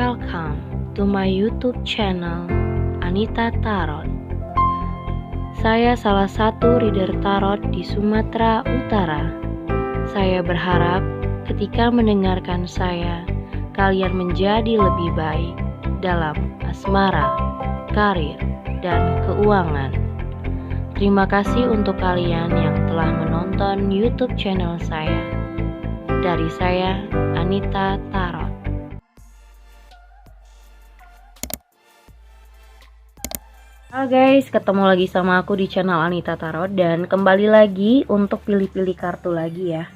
welcome to my YouTube channel Anita Tarot. Saya salah satu reader tarot di Sumatera Utara. Saya berharap ketika mendengarkan saya, kalian menjadi lebih baik dalam asmara, karir, dan keuangan. Terima kasih untuk kalian yang telah menonton YouTube channel saya. Dari saya, Anita Tarot. Halo guys, ketemu lagi sama aku di channel Anita Tarot dan kembali lagi untuk pilih-pilih kartu lagi ya.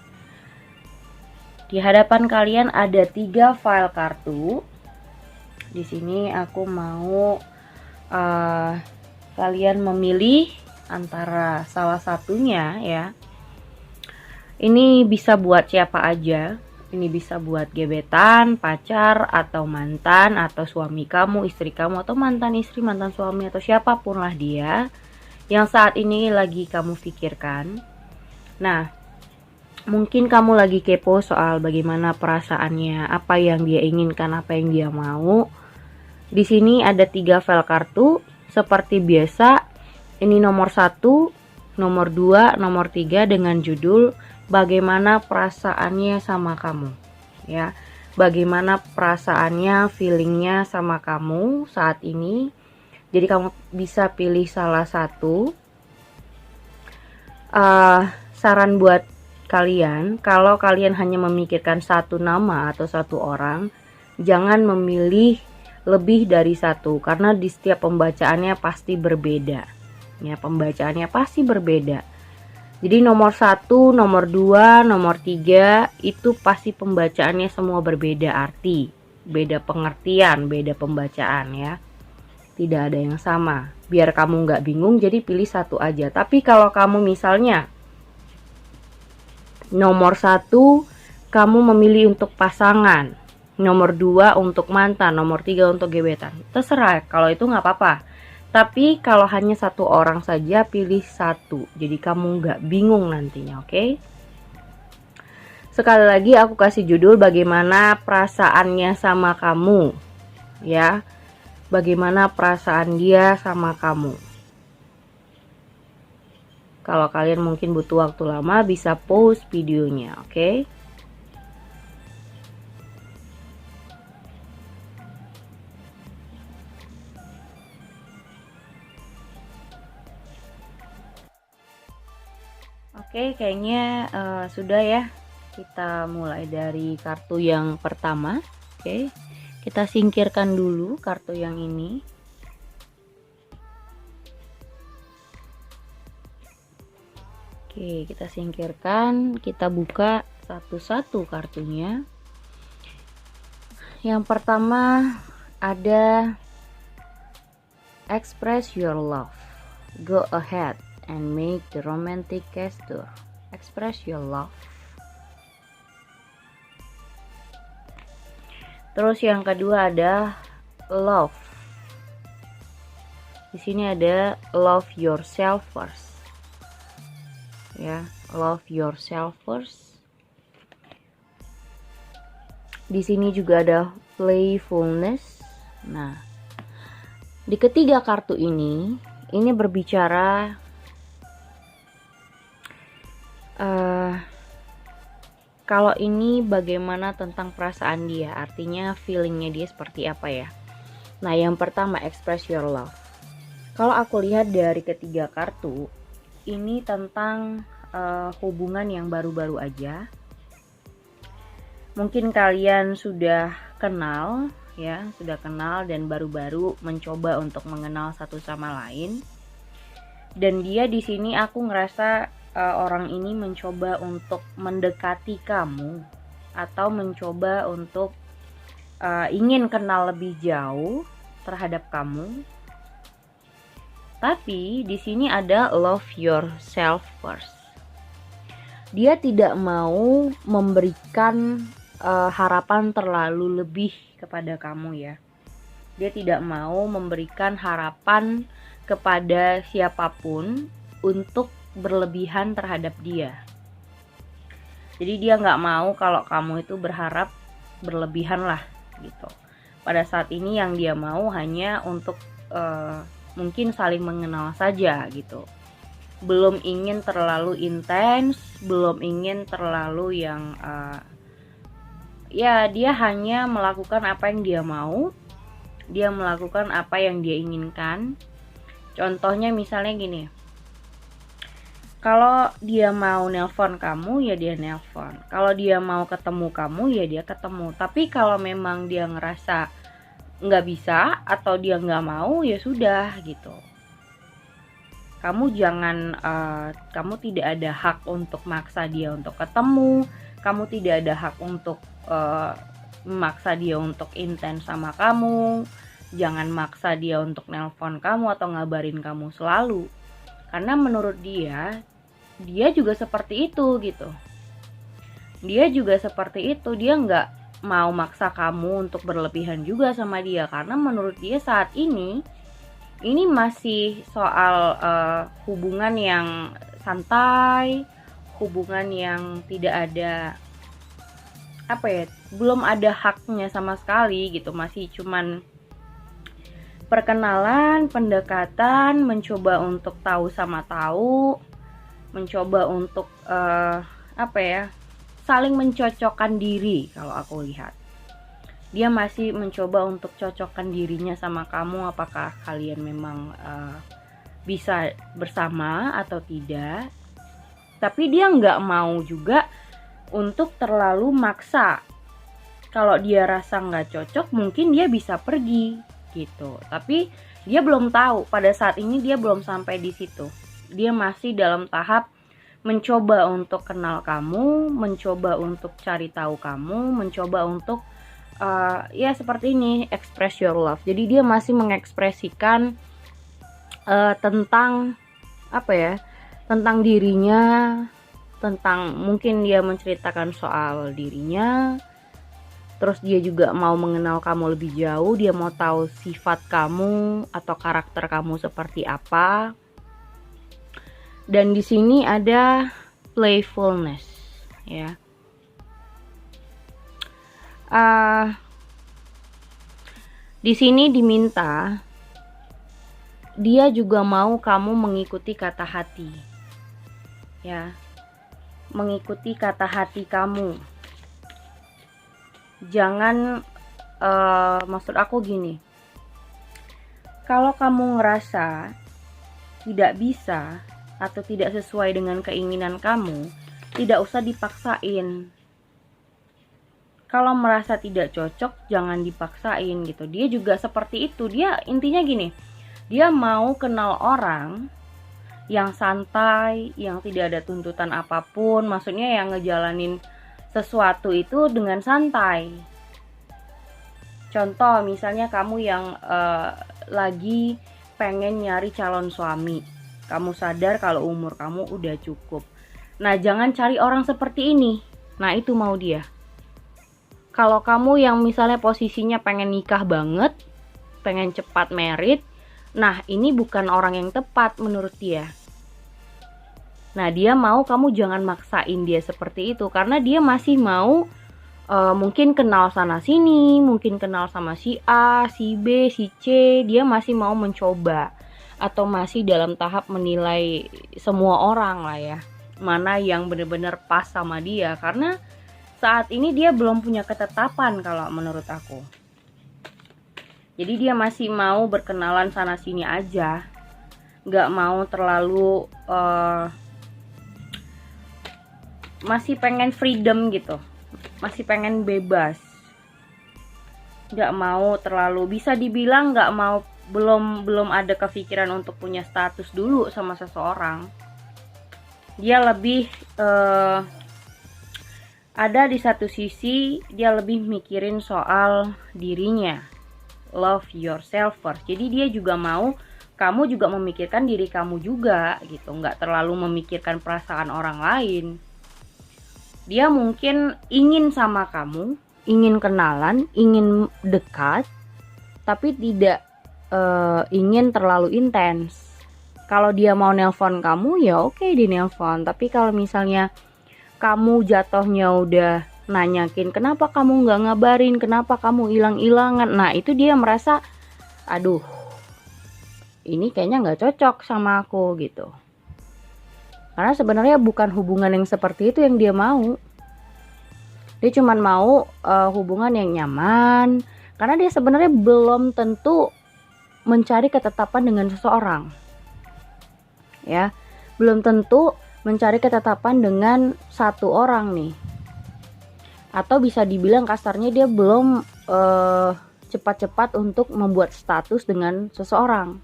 Di hadapan kalian ada 3 file kartu. Di sini aku mau kalian memilih antara salah satunya ya. Ini bisa buat siapa aja. Ini bisa buat gebetan, pacar, atau mantan, atau suami kamu, istri kamu, atau mantan istri, mantan suami, atau siapapun lah dia yang saat ini lagi kamu pikirkan. Nah, mungkin kamu lagi kepo soal bagaimana perasaannya, apa yang dia inginkan, apa yang dia mau. Di sini ada 3 file kartu, seperti biasa. Ini nomor 1, nomor 2, nomor 3 dengan judul bagaimana perasaannya sama kamu ya, bagaimana perasaannya, feelingnya sama kamu saat ini. Jadi kamu bisa pilih salah satu. Saran buat kalian, kalau kalian hanya memikirkan satu nama atau satu orang, jangan memilih lebih dari satu, karena di setiap pembacaannya pasti berbeda ya, pembacaannya pasti berbeda. Jadi nomor 1, nomor 2, nomor 3 itu pasti pembacaannya semua berbeda arti, beda pengertian, beda pembacaan ya. Tidak ada yang sama. Biar kamu nggak bingung, jadi pilih satu aja. Tapi kalau kamu misalnya nomor 1 kamu memilih untuk pasangan, nomor 2 untuk mantan, nomor 3 untuk gebetan, terserah, kalau itu nggak apa-apa. Tapi kalau hanya satu orang saja, pilih satu. Jadi kamu nggak bingung nantinya, oke? Sekali lagi aku kasih judul bagaimana perasaannya sama kamu. Ya, bagaimana perasaan dia sama kamu. Kalau kalian mungkin butuh waktu lama, bisa pause videonya, oke? Oke, kayaknya sudah ya. Kita mulai dari kartu yang pertama. Oke, kita singkirkan dulu kartu yang ini. Oke, kita singkirkan. Kita buka satu-satu kartunya. Yang pertama ada express your love. Go ahead and make the romantic gesture. Express your love. Terus yang kedua ada love. Di sini ada love yourself first. Ya, love yourself first. Di sini juga ada playfulness. Nah, di ketiga kartu ini berbicara kalau ini bagaimana tentang perasaan dia, artinya feelingnya dia seperti apa ya. Nah, yang pertama express your love. Kalau aku lihat dari ketiga kartu, ini tentang hubungan yang baru-baru aja. Mungkin kalian sudah kenal ya, sudah kenal dan baru-baru mencoba untuk mengenal satu sama lain. Dan dia di sini aku ngerasa orang ini mencoba untuk mendekati kamu atau mencoba untuk ingin kenal lebih jauh terhadap kamu. Tapi di sini ada love yourself first. Dia tidak mau memberikan harapan terlalu lebih kepada kamu ya. Dia tidak mau memberikan harapan kepada siapapun untuk berlebihan terhadap dia. Jadi dia nggak mau kalau kamu itu berharap berlebihan lah gitu. pada saat ini yang dia mau hanya untuk mungkin saling mengenal saja gitu. Belum ingin terlalu intens, belum ingin terlalu yang ya dia hanya melakukan apa yang dia mau, dia melakukan apa yang dia inginkan. Contohnya misalnya gini, kalau dia mau nelpon kamu ya dia nelpon, kalau dia mau ketemu kamu ya dia ketemu. Tapi kalau memang dia ngerasa nggak bisa atau dia nggak mau, ya sudah gitu. Kamu jangan kamu tidak ada hak untuk maksa dia untuk ketemu, kamu tidak ada hak untuk memaksa dia untuk intens sama kamu. Jangan maksa dia untuk nelpon kamu atau ngabarin kamu selalu, karena menurut dia juga seperti itu gitu. Dia juga seperti itu, dia nggak mau maksa kamu untuk berlebihan juga sama dia, karena menurut dia saat ini masih soal hubungan yang santai, hubungan yang tidak ada belum ada haknya sama sekali gitu, masih cuman perkenalan, pendekatan, mencoba untuk tahu sama tahu, mencoba untuk saling mencocokkan diri. Kalau aku lihat dia masih mencoba untuk cocokkan dirinya sama kamu, apakah kalian memang bisa bersama atau tidak. Tapi dia nggak mau juga untuk terlalu maksa. Kalau dia rasa nggak cocok, mungkin dia bisa pergi gitu. Tapi dia belum tahu, pada saat ini dia belum sampai di situ. Dia masih dalam tahap mencoba untuk kenal kamu, mencoba untuk cari tahu kamu, mencoba untuk ya seperti ini, express your love. Jadi dia masih mengekspresikan tentang tentang dirinya, tentang mungkin dia menceritakan soal dirinya. Terus dia juga mau mengenal kamu lebih jauh, dia mau tahu sifat kamu atau karakter kamu seperti apa. Dan di sini ada playfulness, ya. Di sini diminta dia juga mau kamu mengikuti kata hati, ya, mengikuti kata hati kamu. Jangan, maksud aku gini, kalau kamu ngerasa tidak bisa atau tidak sesuai dengan keinginan kamu, tidak usah dipaksain. Kalau merasa tidak cocok, jangan dipaksain gitu. Dia juga seperti itu. Dia intinya gini, dia mau kenal orang yang santai, yang tidak ada tuntutan apapun. Maksudnya yang ngejalanin sesuatu itu dengan santai. Contoh misalnya kamu yang lagi pengen nyari calon suami, kamu sadar kalau umur kamu udah cukup. Nah, jangan cari orang seperti ini. Nah, itu mau dia. Kalau kamu yang misalnya posisinya pengen nikah banget, pengen cepat married, nah ini bukan orang yang tepat menurut dia. Nah, dia mau kamu jangan maksain dia seperti itu, karena dia masih mau mungkin kenal sana sini, mungkin kenal sama si A, si B, si C. Dia masih mau mencoba atau masih dalam tahap menilai semua orang lah ya, mana yang benar-benar pas sama dia. Karena saat ini dia belum punya ketetapan kalau menurut aku. Jadi dia masih mau berkenalan sana sini aja, gak mau terlalu masih pengen freedom gitu, masih pengen bebas, gak mau terlalu, bisa dibilang gak mau, belum ada kepikiran untuk punya status dulu sama seseorang. Dia lebih ada di satu sisi, dia lebih mikirin soal dirinya, love yourself first. Jadi dia juga mau kamu juga memikirkan diri kamu juga gitu, nggak terlalu memikirkan perasaan orang lain. Dia mungkin ingin sama kamu, ingin kenalan, ingin dekat, tapi tidak ingin terlalu intens. Kalau dia mau nelpon kamu ya oke, dia nelpon. Tapi kalau misalnya kamu jatuhnya udah nanyakin kenapa kamu nggak ngabarin, kenapa kamu hilang-hilangan. Nah itu dia merasa, aduh ini kayaknya nggak cocok sama aku gitu. Karena sebenarnya bukan hubungan yang seperti itu yang dia mau. Dia cuma mau hubungan yang nyaman. Karena dia sebenarnya belum tentu mencari ketetapan dengan seseorang. Ya, belum tentu mencari ketetapan dengan satu orang nih. Atau bisa dibilang kasarnya dia belum cepat-cepat untuk membuat status dengan seseorang.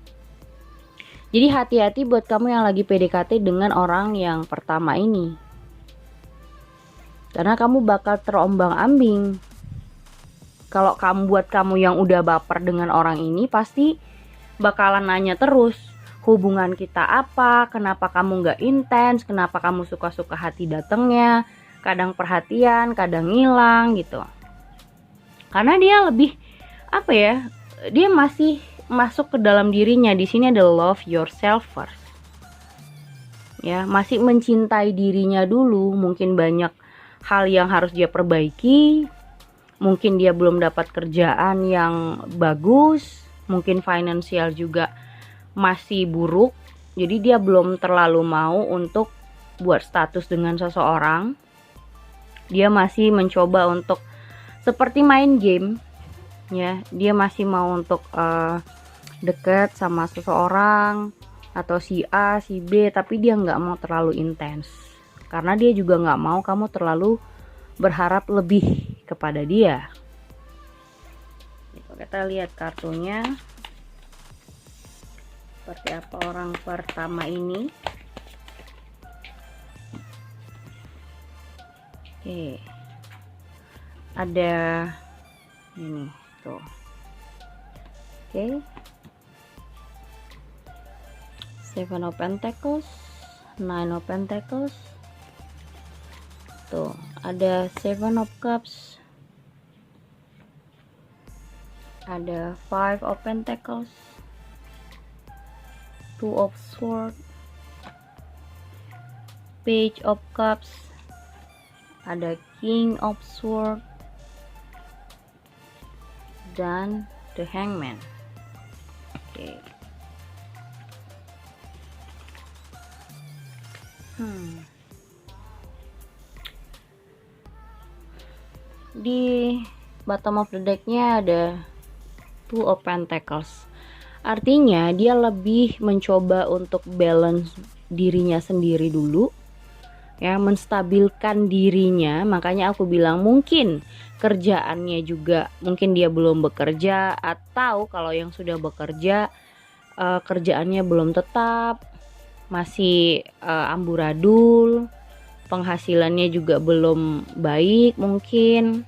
Jadi hati-hati buat kamu yang lagi PDKT dengan orang yang pertama ini. Karena kamu bakal terombang-ambing. Kalau buat kamu yang udah baper dengan orang ini, pasti bakalan nanya terus, hubungan kita apa, kenapa kamu gak intens, kenapa kamu suka-suka hati datengnya, kadang perhatian, kadang ngilang gitu. Karena dia lebih, dia masih masuk ke dalam dirinya. Di sini ada love yourself first. Ya, masih mencintai dirinya dulu, mungkin banyak hal yang harus dia perbaiki. Mungkin dia belum dapat kerjaan yang bagus, mungkin finansial juga masih buruk. Jadi dia belum terlalu mau untuk buat status dengan seseorang. Dia masih mencoba untuk seperti main game. Ya, dia masih mau untuk deket sama seseorang atau si A, si B, tapi dia nggak mau terlalu intens. Karena dia juga nggak mau kamu terlalu berharap lebih kepada dia. Kita lihat kartunya seperti apa orang pertama ini. Oke, ada ini tuh. Oke, Seven of Pentacles, Nine of Pentacles. Tuh, ada Seven of Cups, ada Five of Pentacles, Two of Swords, Page of Cups, ada King of Swords, dan The Hangman. Oke. Di bottom of the decknya ada Two of Pentacles. Artinya dia lebih mencoba untuk balance dirinya sendiri dulu, ya, menstabilkan dirinya. Makanya aku bilang mungkin kerjaannya juga, mungkin dia belum bekerja, atau kalau yang sudah bekerja kerjaannya belum tetap, masih amburadul, penghasilannya juga belum baik mungkin.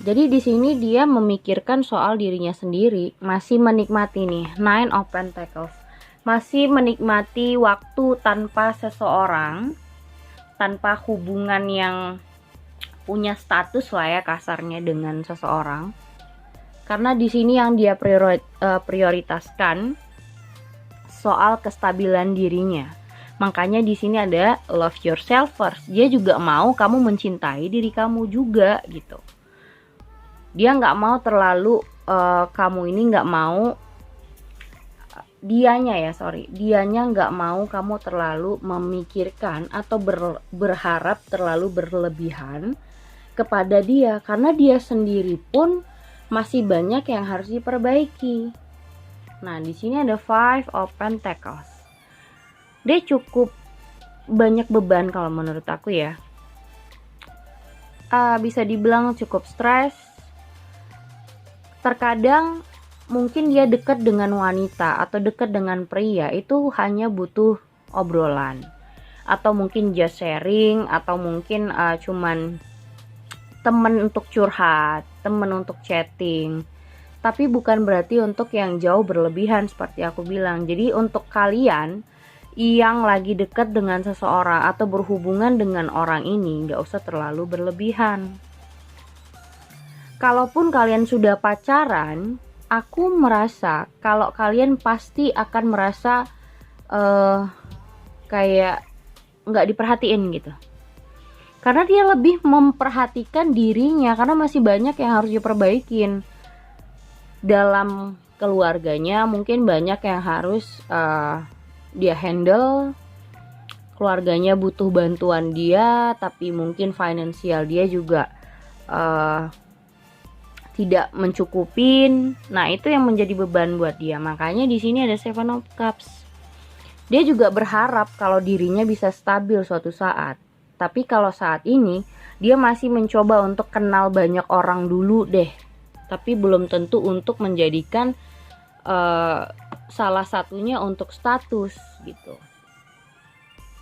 Jadi di sini dia memikirkan soal dirinya sendiri, masih menikmati nih Nine of Pentacles. Masih menikmati waktu tanpa seseorang, tanpa hubungan yang punya status lah ya kasarnya dengan seseorang. Karena di sini yang dia prioritaskan soal kestabilan dirinya. Makanya di sini ada love yourself first. Dia juga mau kamu mencintai diri kamu juga gitu. Dia nggak mau terlalu kamu ini nggak mau dianya nggak mau kamu terlalu memikirkan atau berharap terlalu berlebihan kepada dia, karena dia sendiri pun masih banyak yang harus diperbaiki. Nah, di sini ada Five of Pentacles. Dia cukup banyak beban kalau menurut aku ya. Bisa dibilang cukup stres. Terkadang mungkin dia dekat dengan wanita atau dekat dengan pria itu hanya butuh obrolan, atau mungkin just sharing, atau mungkin cuman temen untuk curhat, temen untuk chatting. Tapi bukan berarti untuk yang jauh berlebihan seperti aku bilang. Jadi untuk kalian yang lagi dekat dengan seseorang atau berhubungan dengan orang ini, gak usah terlalu berlebihan. Kalaupun kalian sudah pacaran, aku merasa kalau kalian pasti akan merasa kayak nggak diperhatiin gitu. Karena dia lebih memperhatikan dirinya, karena masih banyak yang harus diperbaikin dalam keluarganya. Mungkin banyak yang harus dia handle. Keluarganya butuh bantuan dia, tapi mungkin finansial dia juga tidak mencukupin. Nah, itu yang menjadi beban buat dia. Makanya di sini ada Seven of Cups. Dia juga berharap kalau dirinya bisa stabil suatu saat. Tapi kalau saat ini dia masih mencoba untuk kenal banyak orang dulu deh. Tapi belum tentu untuk menjadikan salah satunya untuk status gitu.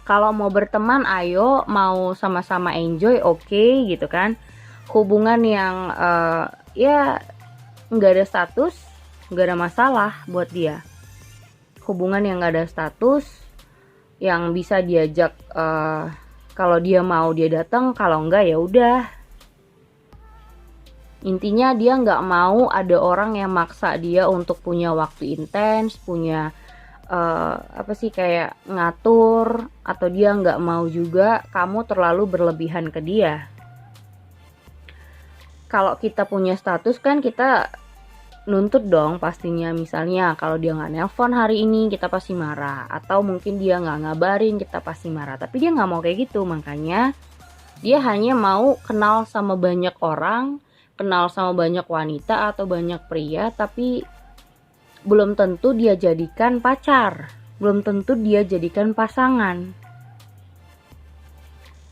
Kalau mau berteman, ayo, mau sama-sama enjoy, oke, gitu kan. Hubungan yang ya nggak ada status, nggak ada masalah buat dia. Hubungan yang nggak ada status, yang bisa diajak kalau dia mau dia datang, kalau enggak ya udah. Intinya dia nggak mau ada orang yang maksa dia untuk punya waktu intens, punya kayak ngatur, atau dia nggak mau juga kamu terlalu berlebihan ke dia. Kalau kita punya status kan kita nuntut dong pastinya. Misalnya kalau dia nggak nelpon hari ini, kita pasti marah. Atau mungkin dia nggak ngabarin, kita pasti marah. Tapi dia nggak mau kayak gitu. Makanya dia hanya mau kenal sama banyak orang, kenal sama banyak wanita atau banyak pria, tapi belum tentu dia jadikan pacar, belum tentu dia jadikan pasangan.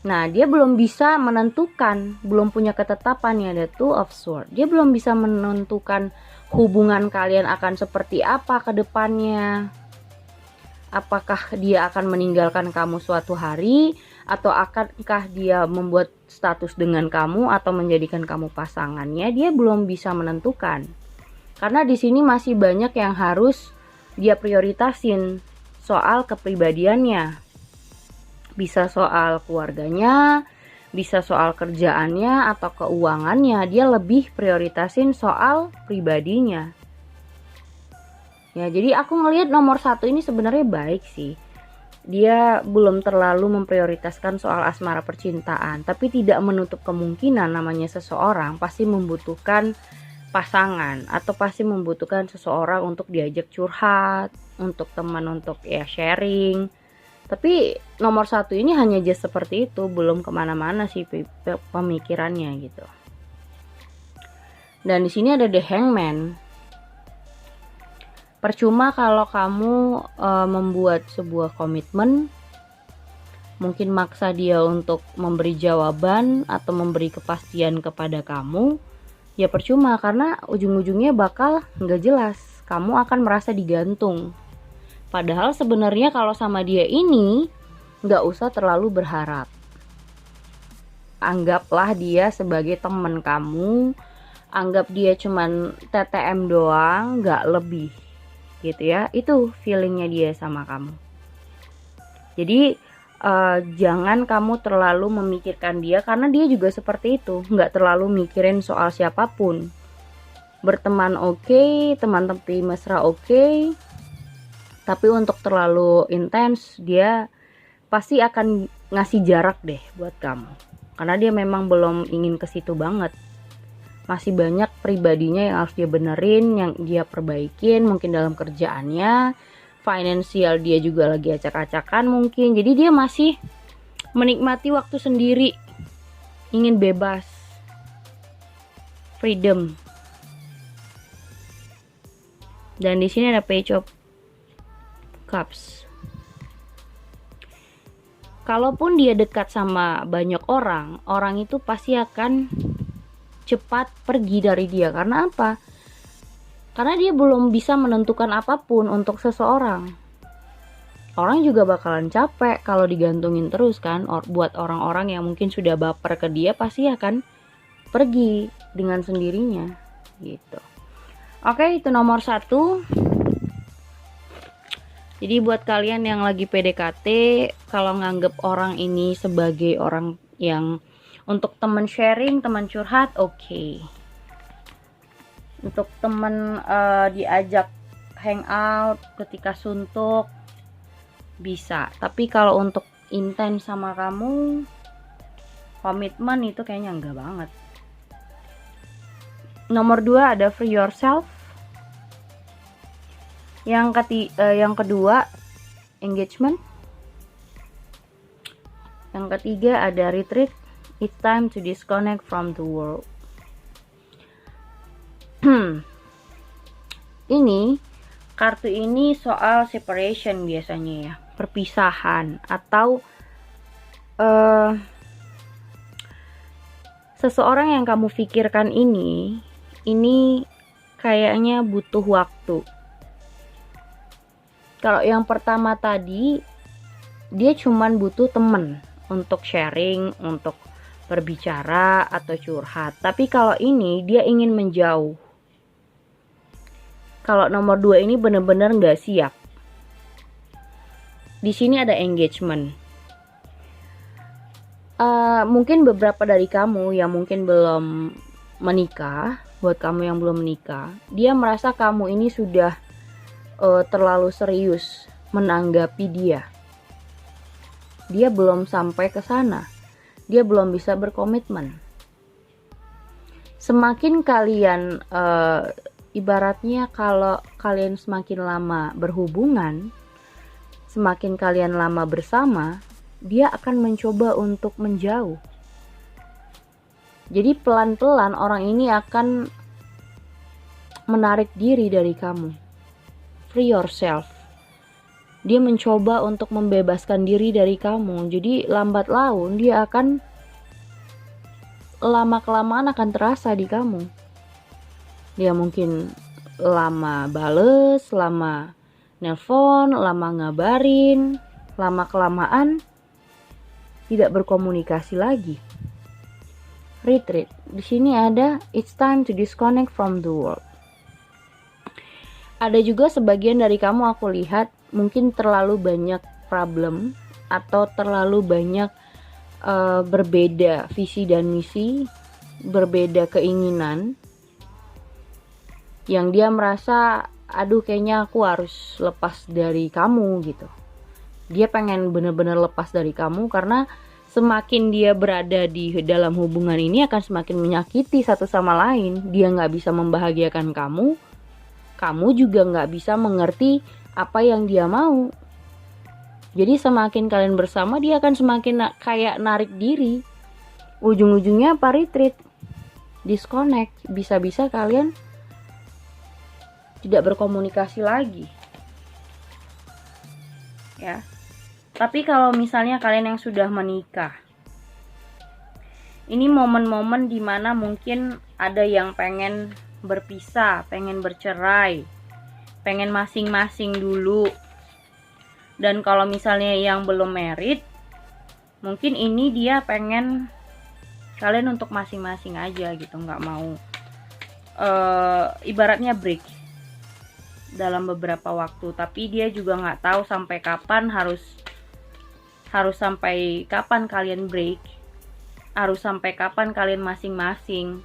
Nah, dia belum bisa menentukan, belum punya ketetapan ya, ada Two of Swords. Dia belum bisa menentukan hubungan kalian akan seperti apa ke depannya. Apakah dia akan meninggalkan kamu suatu hari, atau akankah dia membuat status dengan kamu atau menjadikan kamu pasangannya? Dia belum bisa menentukan. Karena di sini masih banyak yang harus dia prioritasin soal kepribadiannya. Bisa soal keluarganya, bisa soal kerjaannya atau keuangannya. Dia lebih prioritasin soal pribadinya. Ya, jadi aku ngelihat nomor 1 ini sebenarnya baik sih. Dia belum terlalu memprioritaskan soal asmara percintaan, tapi tidak menutup kemungkinan namanya seseorang pasti membutuhkan pasangan atau pasti membutuhkan seseorang untuk diajak curhat, untuk teman, untuk ya sharing. Tapi nomor 1 ini hanya just seperti itu, belum kemana-mana sih pemikirannya gitu. Dan di sini ada The Hangman. Percuma kalau kamu membuat sebuah komitmen, mungkin maksa dia untuk memberi jawaban atau memberi kepastian kepada kamu, ya percuma, karena ujung-ujungnya bakal nggak jelas. Kamu akan merasa digantung. Padahal sebenarnya kalau sama dia ini nggak usah terlalu berharap. Anggaplah dia sebagai teman kamu, anggap dia cuman TTM doang, nggak lebih, gitu ya. Itu feelingnya dia sama kamu. Jadi jangan kamu terlalu memikirkan dia, karena dia juga seperti itu, nggak terlalu mikirin soal siapapun. Berteman oke, teman tepi mesra oke. Tapi untuk terlalu intens, dia pasti akan ngasih jarak deh buat kamu. Karena dia memang belum ingin ke situ banget. Masih banyak pribadinya yang harus dia benerin, yang dia perbaikin, mungkin dalam kerjaannya. Finansial dia juga lagi acak-acakan mungkin. Jadi dia masih menikmati waktu sendiri. Ingin bebas. Freedom. Dan di sini ada Page of Cups. Kalaupun dia dekat sama banyak orang, orang itu pasti akan cepat pergi dari dia. Karena apa? Karena dia belum bisa menentukan apapun untuk seseorang. Orang juga bakalan capek kalau digantungin terus kan. Buat orang-orang yang mungkin sudah baper ke dia, pasti akan pergi dengan sendirinya gitu. Oke, itu nomor 1. Jadi buat kalian yang lagi PDKT, kalau nganggep orang ini sebagai orang yang untuk teman sharing, teman curhat, oke. Untuk teman diajak hangout ketika suntuk, bisa. Tapi kalau untuk intens sama kamu, komitmen itu kayaknya enggak banget. Nomor 2 ada free yourself. Yang kedua engagement. Yang ketiga ada retreat. It's time to disconnect from the world. Kartu ini soal separation biasanya ya, perpisahan atau seseorang yang kamu pikirkan ini kayaknya butuh waktu. Kalau yang pertama tadi, dia cuman butuh temen untuk sharing, untuk berbicara atau curhat. Tapi kalau ini dia ingin menjauh. Kalau nomor 2 ini benar-benar nggak siap. Di sini ada engagement. Mungkin beberapa dari kamu yang mungkin belum menikah, buat kamu yang belum menikah, dia merasa kamu ini sudah terlalu serius menanggapi dia. Dia belum sampai ke sana. Dia belum bisa berkomitmen. Semakin kalian ibaratnya kalau kalian semakin lama berhubungan, semakin kalian lama bersama, dia akan mencoba untuk menjauh. Jadi pelan-pelan orang ini akan menarik diri dari kamu. Free yourself. Dia mencoba untuk membebaskan diri dari kamu. Jadi lambat laun dia akan lama-kelamaan akan terasa di kamu. Dia mungkin lama bales, lama nelpon, lama ngabarin, lama-kelamaan tidak berkomunikasi lagi. Retreat. Di sini ada it's time to disconnect from the world. Ada juga sebagian dari kamu aku lihat mungkin terlalu banyak problem atau terlalu banyak berbeda visi dan misi, berbeda keinginan, yang dia merasa aduh kayaknya aku harus lepas dari kamu gitu. Dia pengen bener-bener lepas dari kamu karena semakin dia berada di dalam hubungan ini akan semakin menyakiti satu sama lain. Dia gak bisa membahagiakan kamu, kamu juga gak bisa mengerti apa yang dia mau. Jadi semakin kalian bersama, dia akan semakin kayak narik diri. Ujung-ujungnya apa? Retreat, disconnect. Bisa-bisa kalian tidak berkomunikasi lagi ya. Tapi kalau misalnya kalian yang sudah menikah, ini momen-momen dimana mungkin ada yang pengen berpisah, pengen bercerai, pengen masing-masing dulu. Dan kalau misalnya yang belum married, mungkin ini dia pengen kalian untuk masing-masing aja gitu, nggak mau ibaratnya break dalam beberapa waktu. Tapi dia juga nggak tahu sampai kapan harus sampai kapan kalian break, harus sampai kapan kalian masing-masing,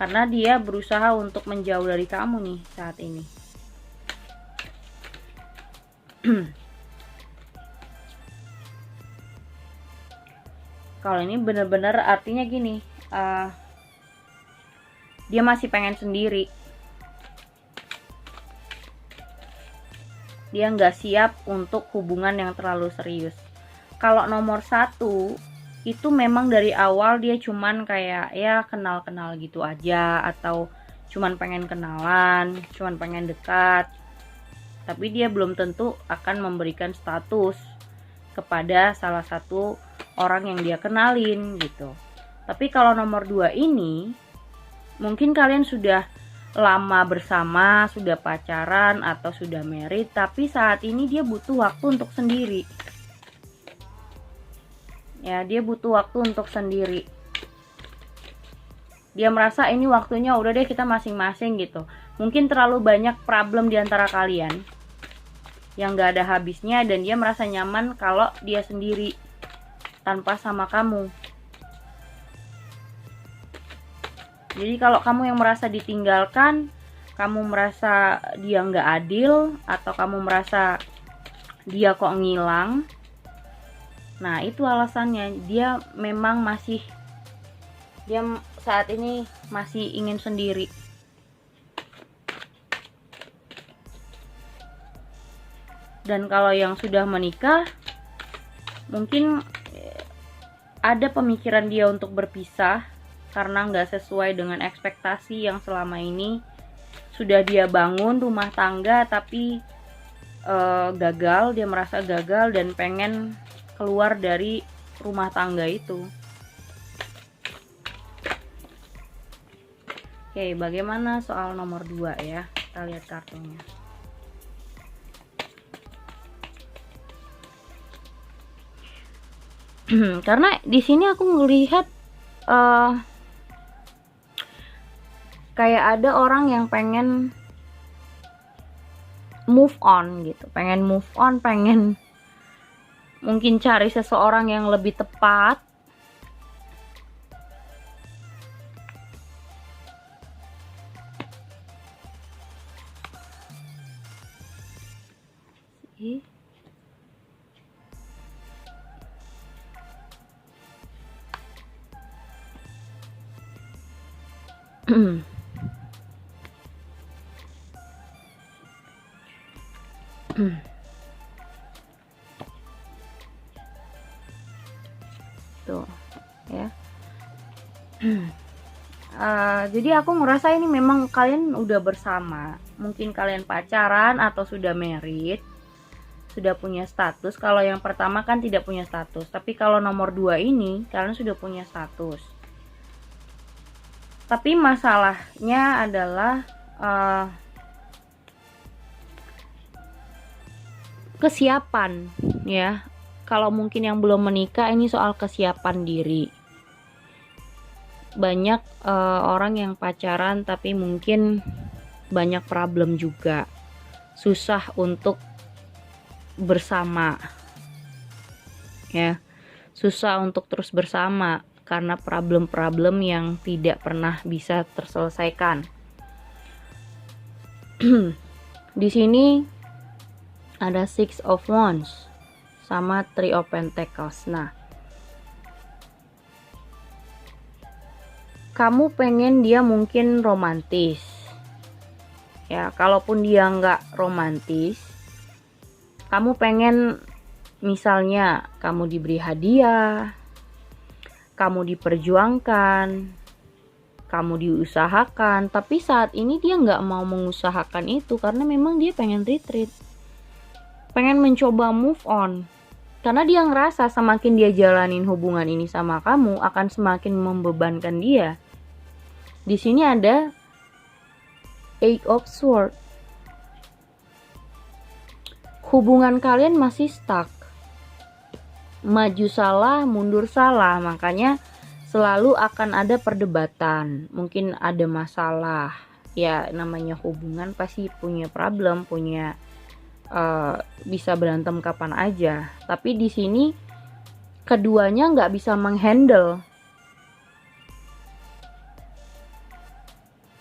karena dia berusaha untuk menjauh dari kamu nih saat ini. Kalau ini bener-bener artinya gini, dia masih pengen sendiri. Dia nggak siap untuk hubungan yang terlalu serius. Kalau nomor 1 itu memang dari awal dia cuman kayak ya kenal-kenal gitu aja, atau cuman pengen kenalan, cuman pengen dekat. Tapi dia belum tentu akan memberikan status kepada salah satu orang yang dia kenalin gitu. Tapi kalau nomor 2 ini, mungkin kalian sudah lama bersama, sudah pacaran atau sudah married, tapi saat ini dia butuh waktu untuk sendiri. Ya, dia butuh waktu untuk sendiri. Dia merasa ini waktunya udah deh kita masing-masing gitu. Mungkin terlalu banyak problem di antara kalian yang gak ada habisnya, dan dia merasa nyaman kalau dia sendiri tanpa sama kamu. Jadi kalau kamu yang merasa ditinggalkan, kamu merasa dia nggak adil, atau kamu merasa dia kok ngilang, Nah, itu alasannya. Dia saat ini masih ingin sendiri. Dan kalau yang sudah menikah, mungkin ada pemikiran dia untuk berpisah karena nggak sesuai dengan ekspektasi yang selama ini sudah dia bangun rumah tangga, tapi gagal. Dia merasa gagal dan pengen keluar dari rumah tangga itu. Oke, bagaimana soal nomor 2 ya? Kita lihat kartunya. Karena di sini aku melihat kayak ada orang yang pengen move on gitu, pengen mungkin cari seseorang yang lebih tepat. Tuh ya. Jadi aku ngerasa ini memang kalian udah bersama, mungkin kalian pacaran atau sudah married, sudah punya status. Kalau yang pertama kan tidak punya status, tapi kalau nomor 2 ini kalian sudah punya status. Tapi masalahnya adalah kesiapan ya. Kalau mungkin yang belum menikah, ini soal kesiapan diri. Banyak orang yang pacaran tapi mungkin banyak problem juga, susah untuk bersama ya, susah untuk terus bersama karena problem-problem yang tidak pernah bisa terselesaikan. Di sini ada Six of Wands sama Three of Pentacles. Nah, kamu pengen dia mungkin romantis ya. Kalaupun dia nggak romantis, kamu pengen misalnya kamu diberi hadiah, kamu diperjuangkan, kamu diusahakan. Tapi saat ini dia nggak mau mengusahakan itu karena memang dia pengen retreat, pengen mencoba move on. Karena dia ngerasa semakin dia jalanin hubungan ini sama kamu akan semakin membebankan dia. Di sini ada Eight of Swords. Hubungan kalian masih stuck, maju salah, mundur salah, makanya selalu akan ada perdebatan, mungkin ada masalah. Ya namanya hubungan pasti punya problem, bisa berantem kapan aja. Tapi di sini keduanya nggak bisa menghandle.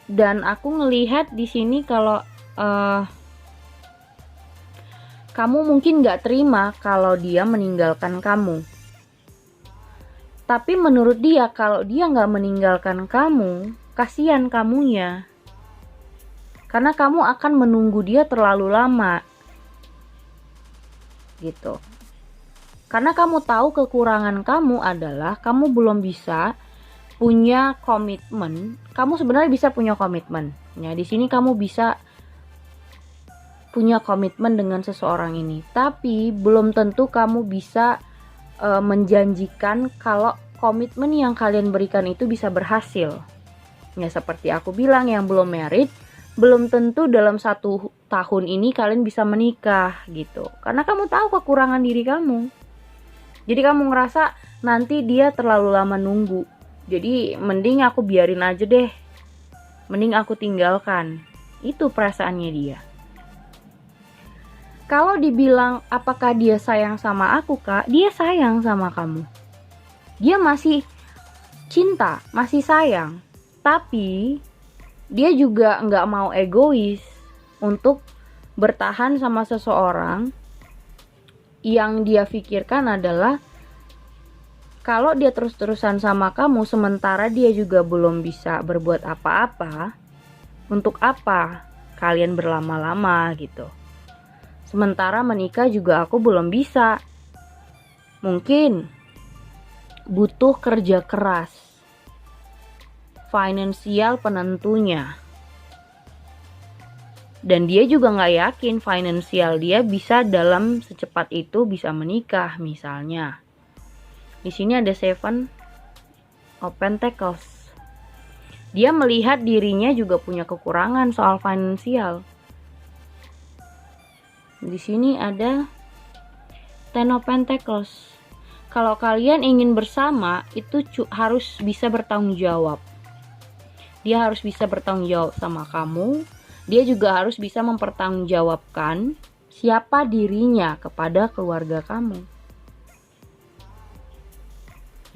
Dan aku ngelihat di sini kalau kamu mungkin gak terima kalau dia meninggalkan kamu. Tapi menurut dia, kalau dia gak meninggalkan kamu, kasihan kamunya. Karena kamu akan menunggu dia terlalu lama. Gitu. Karena kamu tahu kekurangan kamu adalah kamu belum bisa punya komitmen. Kamu sebenarnya bisa punya komitmen. Ya, di sini kamu bisa punya komitmen dengan seseorang ini, tapi belum tentu kamu bisa menjanjikan kalau komitmen yang kalian berikan itu bisa berhasil. Ya seperti aku bilang, yang belum married belum tentu dalam 1 tahun ini kalian bisa menikah gitu, karena kamu tahu kekurangan diri kamu. Jadi kamu ngerasa nanti dia terlalu lama nunggu, jadi mending aku biarin aja deh, mending aku tinggalkan. Itu perasaannya dia. Kalau dibilang apakah dia sayang sama aku, Kak? Dia sayang sama kamu. Dia masih cinta, masih sayang. Tapi dia juga nggak mau egois untuk bertahan sama seseorang yang dia pikirkan adalah Kalau dia terus-terusan sama kamu sementara dia juga belum bisa berbuat apa-apa, untuk apa kalian berlama-lama gitu? Sementara menikah juga aku belum bisa. Mungkin butuh kerja keras, finansial penentunya. Dan dia juga nggak yakin finansial dia bisa dalam secepat itu bisa menikah misalnya. Di sini ada 7 of Pentacles. Dia melihat dirinya juga punya kekurangan soal finansial. Di sini ada 10 of Pentacles. Kalau kalian ingin bersama itu harus bisa bertanggung jawab. Dia harus bisa bertanggung jawab sama kamu. Dia juga harus bisa mempertanggungjawabkan siapa dirinya kepada keluarga kamu.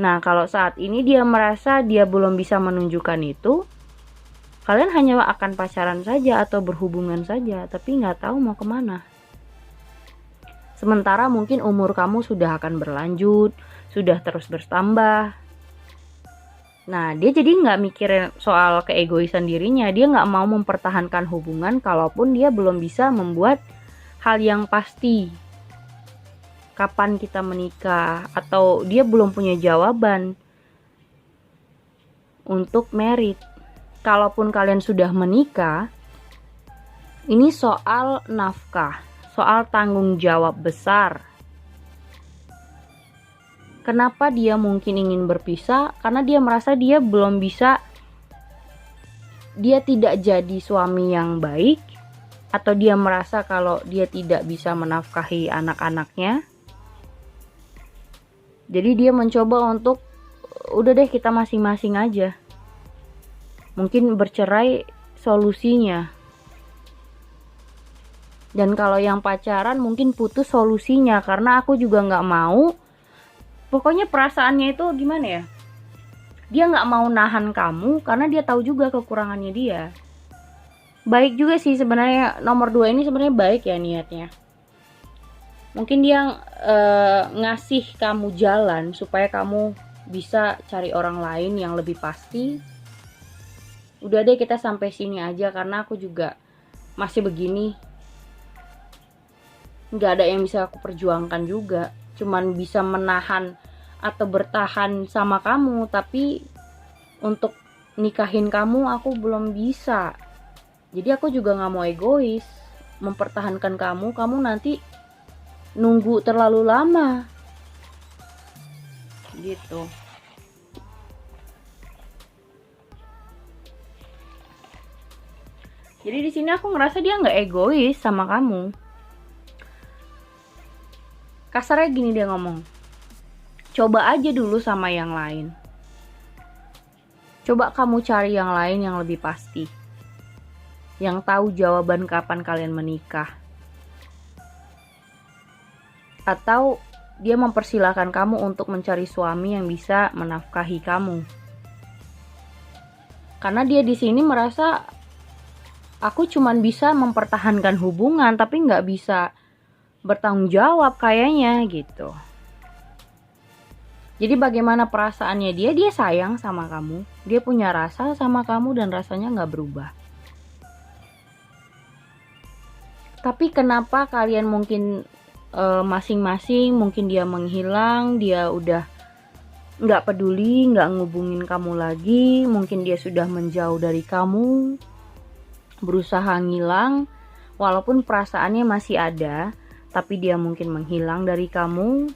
Nah, kalau saat ini dia merasa dia belum bisa menunjukkan itu, kalian hanya akan pacaran saja atau berhubungan saja, tapi nggak tahu mau kemana. Sementara mungkin umur kamu sudah akan berlanjut, sudah terus bertambah. Nah, dia jadi nggak mikirin soal keegoisan dirinya. Dia nggak mau mempertahankan hubungan kalaupun dia belum bisa membuat hal yang pasti. Kapan kita menikah? Atau dia belum punya jawaban untuk married. Kalaupun kalian sudah menikah, ini soal nafkah, soal tanggung jawab besar. Kenapa dia mungkin ingin berpisah? Karena dia merasa dia belum bisa, dia tidak jadi suami yang baik, atau dia merasa kalau dia tidak bisa menafkahi anak-anaknya. Jadi dia mencoba untuk udah deh kita masing-masing aja. Mungkin bercerai solusinya. Dan kalau yang pacaran mungkin putus solusinya, karena aku juga nggak mau. Pokoknya perasaannya itu gimana ya? Dia nggak mau nahan kamu karena dia tahu juga kekurangannya dia. Baik juga sih sebenarnya, nomor 2 ini sebenarnya baik ya niatnya. Mungkin dia ngasih kamu jalan supaya kamu bisa cari orang lain yang lebih pasti. Udah deh kita sampai sini aja karena aku juga masih begini. Nggak ada yang bisa aku perjuangkan juga. Cuman bisa menahan atau bertahan sama kamu, tapi untuk nikahin kamu aku belum bisa. Jadi aku juga gak mau egois mempertahankan kamu nanti nunggu terlalu lama gitu. Jadi di sini aku ngerasa dia nggak egois sama kamu. Kasarnya gini dia ngomong, coba aja dulu sama yang lain. Coba kamu cari yang lain yang lebih pasti, yang tahu jawaban kapan kalian menikah. Atau dia mempersilahkan kamu untuk mencari suami yang bisa menafkahi kamu. Karena dia di sini merasa aku cuman bisa mempertahankan hubungan tapi nggak bisa bertanggung jawab kayaknya gitu. Jadi bagaimana perasaannya dia sayang sama kamu, dia punya rasa sama kamu dan rasanya nggak berubah. Tapi kenapa kalian mungkin masing-masing, mungkin dia menghilang, dia udah nggak peduli, nggak ngubungin kamu lagi, mungkin dia sudah menjauh dari kamu, berusaha ngilang, walaupun perasaannya masih ada. Tapi dia mungkin menghilang dari kamu,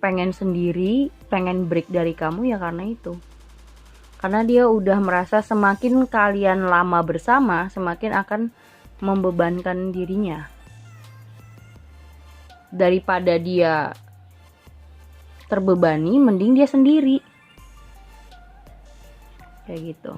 pengen sendiri, pengen break dari kamu ya karena itu. Karena dia udah merasa semakin kalian lama bersama, semakin akan membebankan dirinya. Daripada dia terbebani, mending dia sendiri. Kayak gitu.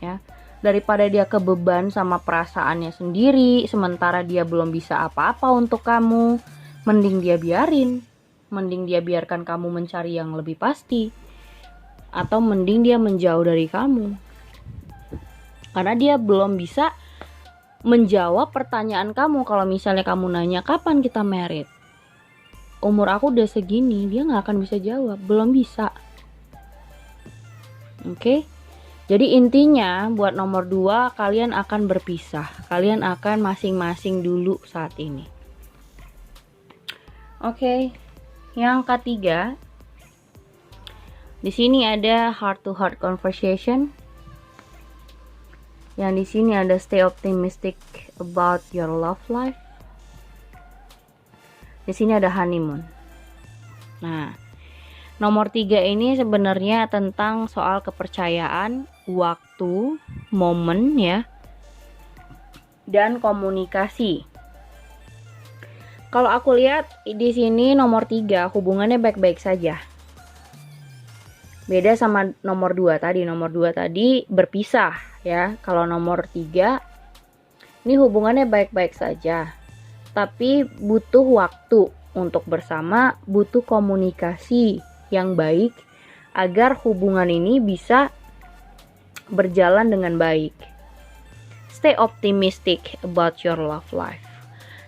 Ya. Daripada dia kebeban sama perasaannya sendiri, sementara dia belum bisa apa-apa untuk kamu, mending dia biarin. Mending dia biarkan kamu mencari yang lebih pasti. Atau mending dia menjauh dari kamu. Karena dia belum bisa menjawab pertanyaan kamu. Kalau misalnya kamu nanya, kapan kita married? umur aku udah segini, dia nggak akan bisa jawab, belum bisa. Oke. Jadi intinya buat nomor 2 kalian akan berpisah. Kalian akan masing-masing dulu saat ini. Oke. Yang ketiga, di sini ada heart to heart conversation. Yang di sini ada stay optimistic about your love life. Di sini ada honeymoon. Nah, nomor 3 ini sebenarnya tentang soal kepercayaan, waktu, momen ya, dan komunikasi. Kalau aku lihat di sini nomor 3 hubungannya baik-baik saja. Beda sama nomor 2 tadi. Nomor 2 tadi berpisah ya. Kalau nomor 3 ini hubungannya baik-baik saja. Tapi butuh waktu untuk bersama, butuh komunikasi yang baik agar hubungan ini bisa berjalan dengan baik. Stay optimistic about your love life.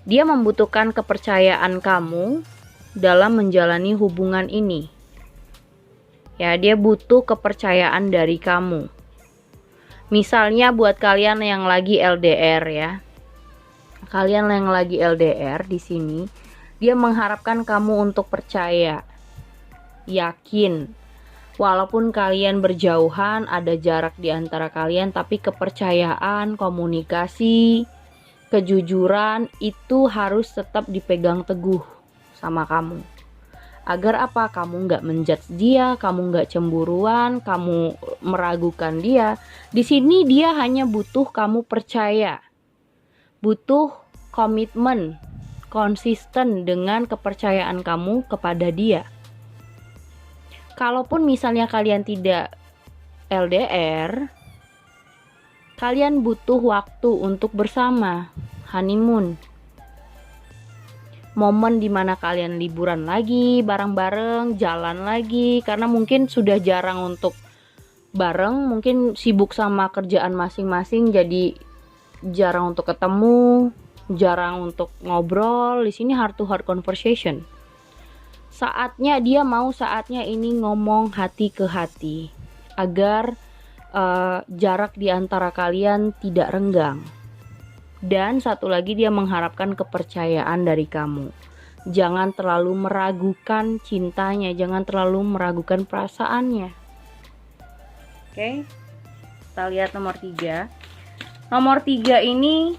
Dia membutuhkan kepercayaan kamu dalam menjalani hubungan ini. Ya, dia butuh kepercayaan dari kamu. Misalnya buat kalian yang lagi LDR ya. Kalian yang lagi LDR di sini, dia mengharapkan kamu untuk percaya, yakin. Walaupun kalian berjauhan, ada jarak di antara kalian, tapi kepercayaan, komunikasi, kejujuran itu harus tetap dipegang teguh sama kamu. Agar apa? Kamu nggak menjudge dia, kamu nggak cemburuan, kamu meragukan dia. Di sini dia hanya butuh kamu percaya. Butuh komitmen, konsisten dengan kepercayaan kamu kepada dia. Kalaupun misalnya kalian tidak LDR, kalian butuh waktu untuk bersama, honeymoon. Momen dimana kalian liburan lagi, bareng-bareng, jalan lagi. Karena mungkin sudah jarang untuk bareng, mungkin sibuk sama kerjaan masing-masing, jadi jarang untuk ketemu, jarang untuk ngobrol. Di sini heart to heart conversation. Saatnya ini ngomong hati ke hati agar jarak di antara kalian tidak renggang. Dan satu lagi, dia mengharapkan kepercayaan dari kamu. Jangan terlalu meragukan cintanya, jangan terlalu meragukan perasaannya. Oke. Kita lihat nomor 3. Nomor 3 ini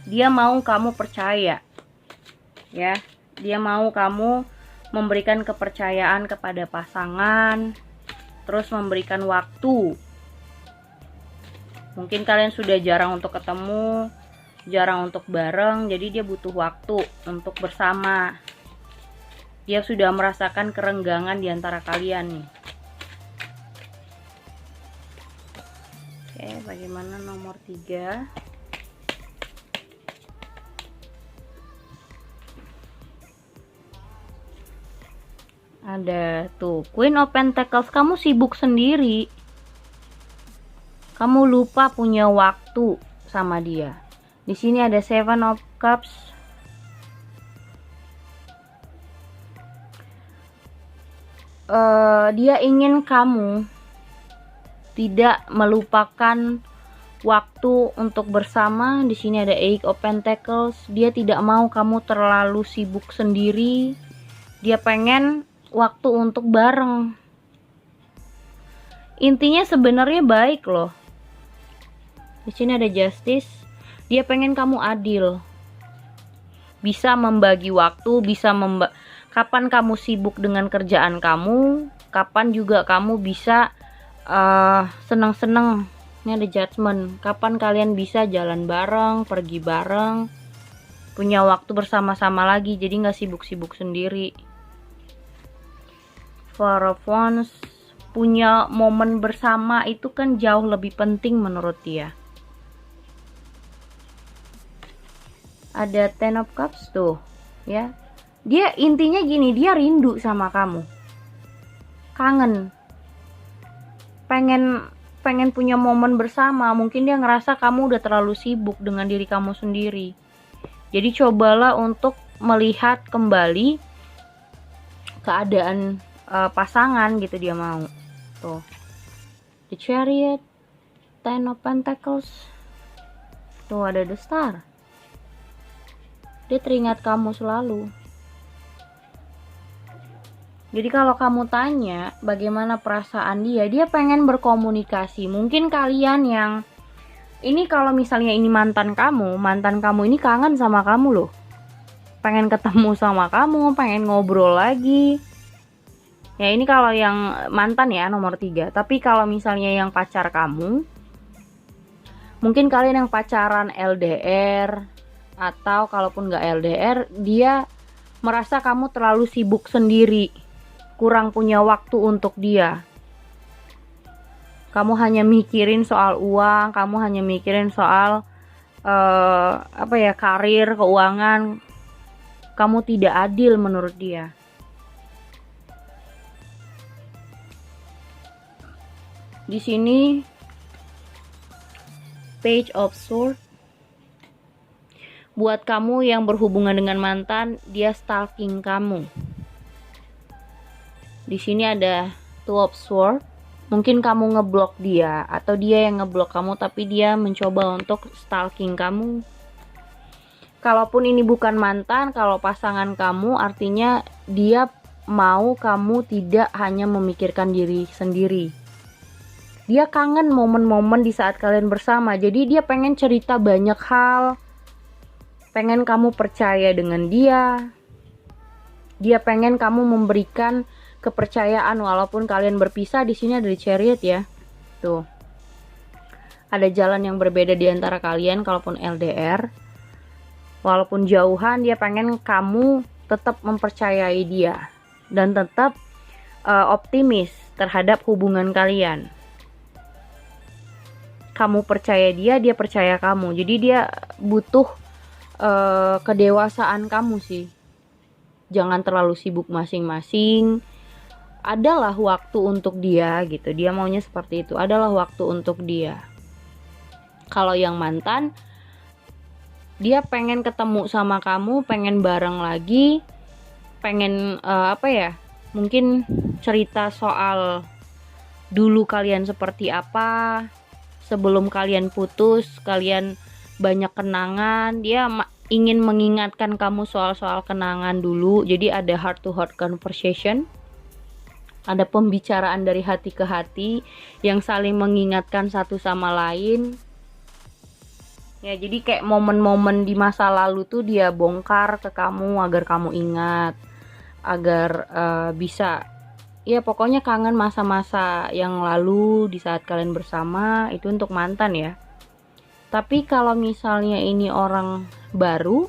dia mau kamu percaya. Ya, dia mau kamu memberikan kepercayaan kepada pasangan, terus memberikan waktu. Mungkin kalian sudah jarang untuk ketemu, jarang untuk bareng, jadi dia butuh waktu untuk bersama. Dia sudah merasakan kerenggangan di antara kalian nih. Oke, bagaimana nomor 3? Ada tuh Queen of Pentacles, kamu sibuk sendiri. Kamu lupa punya waktu sama dia. Di sini ada Seven of Cups. Dia ingin kamu tidak melupakan waktu untuk bersama. Di sini ada Eight of Pentacles. Dia tidak mau kamu terlalu sibuk sendiri. Dia pengen waktu untuk bareng. Intinya sebenarnya baik loh. Di sini ada Justice. Dia pengen kamu adil. Bisa membagi waktu, kapan kamu sibuk dengan kerjaan kamu, kapan juga kamu bisa seneng-seneng. Ini ada Judgment. Kapan kalian bisa jalan bareng, pergi bareng, punya waktu bersama-sama lagi, jadi nggak sibuk-sibuk sendiri. Four of Wands, punya momen bersama itu kan jauh lebih penting menurut dia. Ada Ten of Cups tuh, ya. Dia intinya gini, dia rindu sama kamu, kangen, pengen punya momen bersama. Mungkin dia ngerasa kamu udah terlalu sibuk dengan diri kamu sendiri. Jadi cobalah untuk melihat kembali keadaan pasangan gitu dia mau. Tuh. The Chariot, Ten of Pentacles. Tuh ada The Star. Dia teringat kamu selalu. Jadi kalau kamu tanya bagaimana perasaan dia pengen berkomunikasi. Mungkin kalian yang ini, kalau misalnya ini mantan kamu ini kangen sama kamu loh. Pengen ketemu sama kamu, pengen ngobrol lagi. Ya ini kalau yang mantan ya, nomor 3. Tapi kalau misalnya yang pacar kamu, mungkin kalian yang pacaran LDR, atau kalaupun gak LDR, dia merasa kamu terlalu sibuk sendiri, kurang punya waktu untuk dia. Kamu hanya mikirin soal uang, kamu hanya mikirin soal karir, keuangan. Kamu tidak adil menurut dia. Di sini Page of Swords. Buat kamu yang berhubungan dengan mantan, dia stalking kamu. Di sini ada Two of Swords. Mungkin kamu ngeblok dia, atau dia yang ngeblok kamu, tapi dia mencoba untuk stalking kamu. Kalaupun ini bukan mantan, kalau pasangan kamu, artinya dia mau kamu tidak hanya memikirkan diri sendiri. Dia kangen momen-momen di saat kalian bersama. Jadi dia pengen cerita banyak hal. Pengen kamu percaya dengan dia. Dia pengen kamu memberikan kepercayaan walaupun kalian berpisah. Di sini ada The Chariot ya. Tuh. Ada jalan yang berbeda di antara kalian kalaupun LDR. Walaupun jauhan, dia pengen kamu tetap mempercayai dia dan tetap optimis terhadap hubungan kalian. Kamu percaya dia, dia percaya kamu. Jadi dia butuh kedewasaan kamu sih. Jangan terlalu sibuk masing-masing. Adalah waktu untuk dia gitu. Dia maunya seperti itu. Adalah waktu untuk dia. Kalau yang mantan, dia pengen ketemu sama kamu, pengen bareng lagi, pengen mungkin cerita soal dulu kalian seperti apa. Sebelum kalian putus, kalian banyak kenangan. Dia ingin mengingatkan kamu soal-soal kenangan dulu. Jadi ada heart to heart conversation. Ada pembicaraan dari hati ke hati yang saling mengingatkan satu sama lain. Ya, jadi kayak momen-momen di masa lalu tuh dia bongkar ke kamu agar kamu ingat, agar bisa. Ya pokoknya kangen masa-masa yang lalu di saat kalian bersama. Itu untuk mantan ya. Tapi kalau misalnya ini orang baru,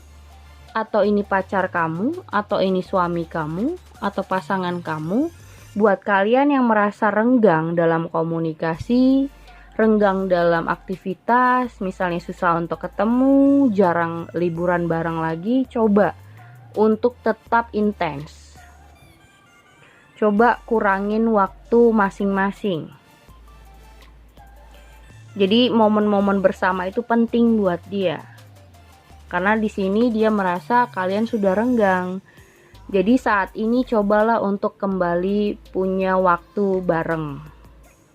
atau ini pacar kamu, atau ini suami kamu, atau pasangan kamu, buat kalian yang merasa renggang dalam komunikasi, renggang dalam aktivitas, misalnya susah untuk ketemu, jarang liburan bareng lagi, coba untuk tetap intens. Coba kurangin waktu masing-masing. Jadi momen-momen bersama itu penting buat dia. Karena di sini dia merasa kalian sudah renggang. Jadi saat ini cobalah untuk kembali punya waktu bareng.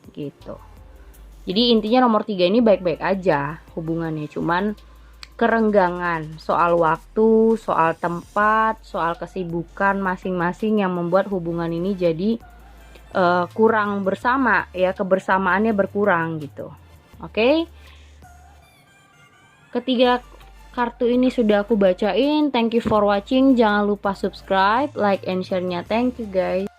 Gitu. Jadi intinya nomor 3 ini baik-baik aja hubungannya. Cuman kerenggangan soal waktu, soal tempat, soal kesibukan masing-masing yang membuat hubungan ini jadi kurang bersama ya, kebersamaannya berkurang gitu. Oke. Ketiga kartu ini sudah aku bacain. Thank you for watching. Jangan lupa subscribe, like and share-nya. Thank you guys.